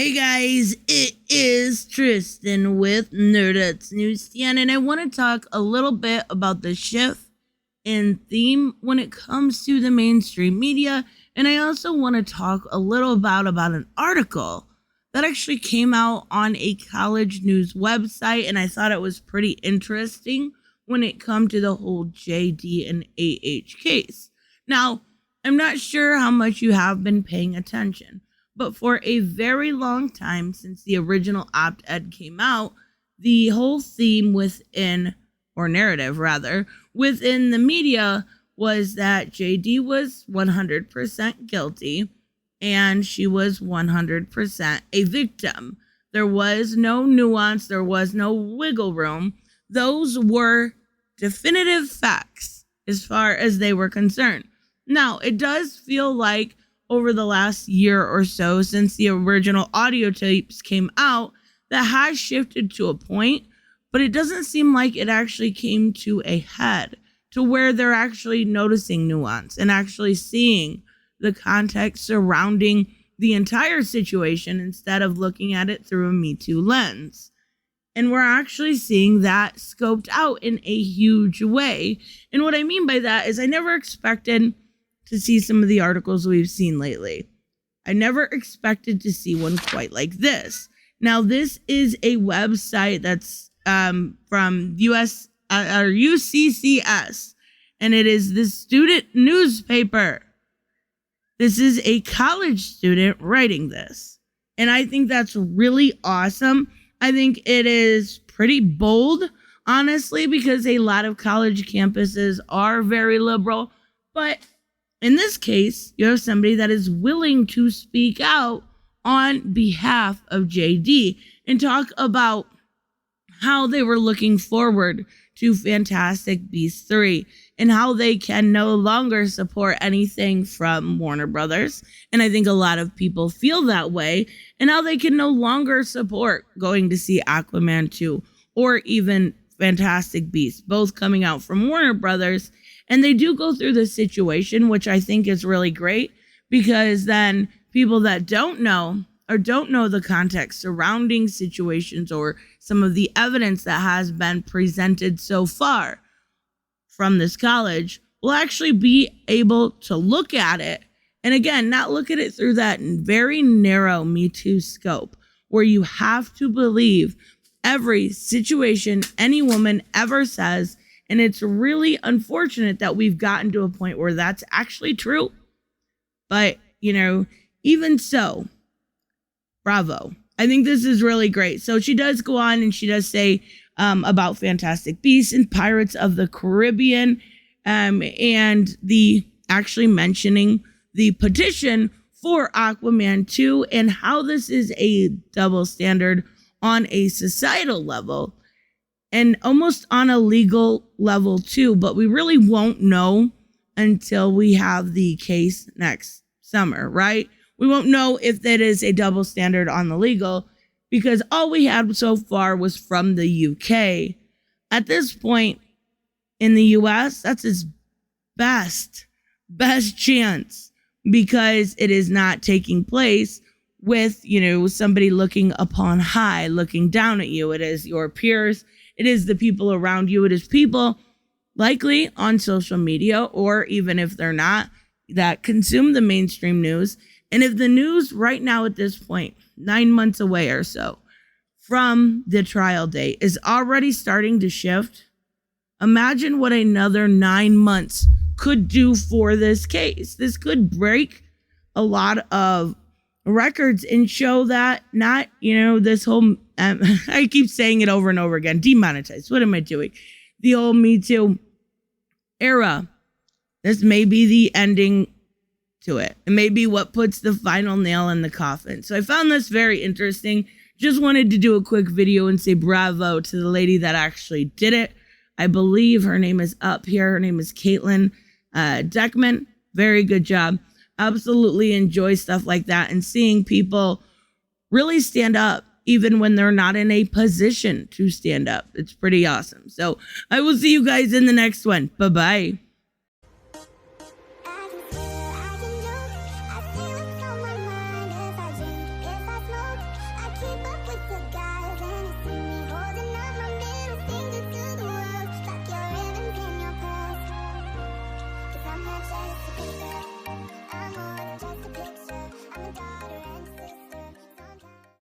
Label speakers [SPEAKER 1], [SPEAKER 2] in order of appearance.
[SPEAKER 1] Hey guys, it is Tristan with Nerdets Newsstand, and I want to talk a little bit about the shift in theme when it comes to the mainstream media, and I also want to talk a little about an article that actually came out on a college news website, and I thought it was pretty interesting when it come to the whole JD and AH case. Now, I'm not sure how much you have been paying attention, but for a very long time since the original op-ed came out, the whole theme within, or narrative rather, within the media was that JD was 100% guilty and she was 100% a victim. There was no nuance, there was no wiggle room. Those were definitive facts as far as they were concerned. Now, it does feel like over the last year or so since the original audio tapes came out, that has shifted to a point, but it doesn't seem like it actually came to a head to where they're actually noticing nuance and actually seeing the context surrounding the entire situation instead of looking at it through a Me Too lens. And we're actually seeing that scoped out in a huge way. And what I mean by that is I never expected to see some of the articles we've seen lately. I never expected to see one quite like this. Now, this is a website that's from UCCS, and it is the student newspaper. This is a college student writing this, and I think that's really awesome. I think it is pretty bold, honestly, because a lot of college campuses are very liberal, but in this case, you have somebody that is willing to speak out on behalf of JD and talk about how they were looking forward to Fantastic Beasts 3 and how they can no longer support anything from Warner Brothers. And I think a lot of people feel that way, and how they can no longer support going to see Aquaman 2 or even Fantastic Beasts, both coming out from Warner Brothers. And they do go through this situation, which I think is really great, because then people that don't know or don't know the context surrounding situations or some of the evidence that has been presented so far from this college will actually be able to look at it. And again, not look at it through that very narrow Me Too scope, where you have to believe every situation any woman ever says. And it's really unfortunate that we've gotten to a point where that's actually true. But, even so, bravo. I think this is really great. So she does go on and she does say about Fantastic Beasts and Pirates of the Caribbean, and the actually mentioning the petition for Aquaman 2 and how this is a double standard on a societal level. And almost on a legal level too, but we really won't know until we have the case next summer, right? We won't know if that is a double standard on the legal, because all we had so far was from the UK. At this point in the US, that's its best chance, because it is not taking place with, somebody looking upon high, looking down at you. It is your peers. It is the people around you. It is people likely on social media, or even if they're not, that consume the mainstream news. And if the news right now at this point, 9 months away or so from the trial date, is already starting to shift, imagine what another 9 months could do for this case. This could break a lot of records and show that not, this whole, I keep saying it over and over again, demonetized. What am I doing? The whole Me Too era. This may be the ending to it. It may be what puts the final nail in the coffin. So I found this very interesting. Just wanted to do a quick video and say bravo to the lady that actually did it. I believe her name is up here. Her name is Caitlin Deckman. Very good job. Absolutely enjoy stuff like that, and seeing people really stand up even when they're not in a position to stand up. It's pretty awesome. So I will see you guys in the next one. Bye-bye.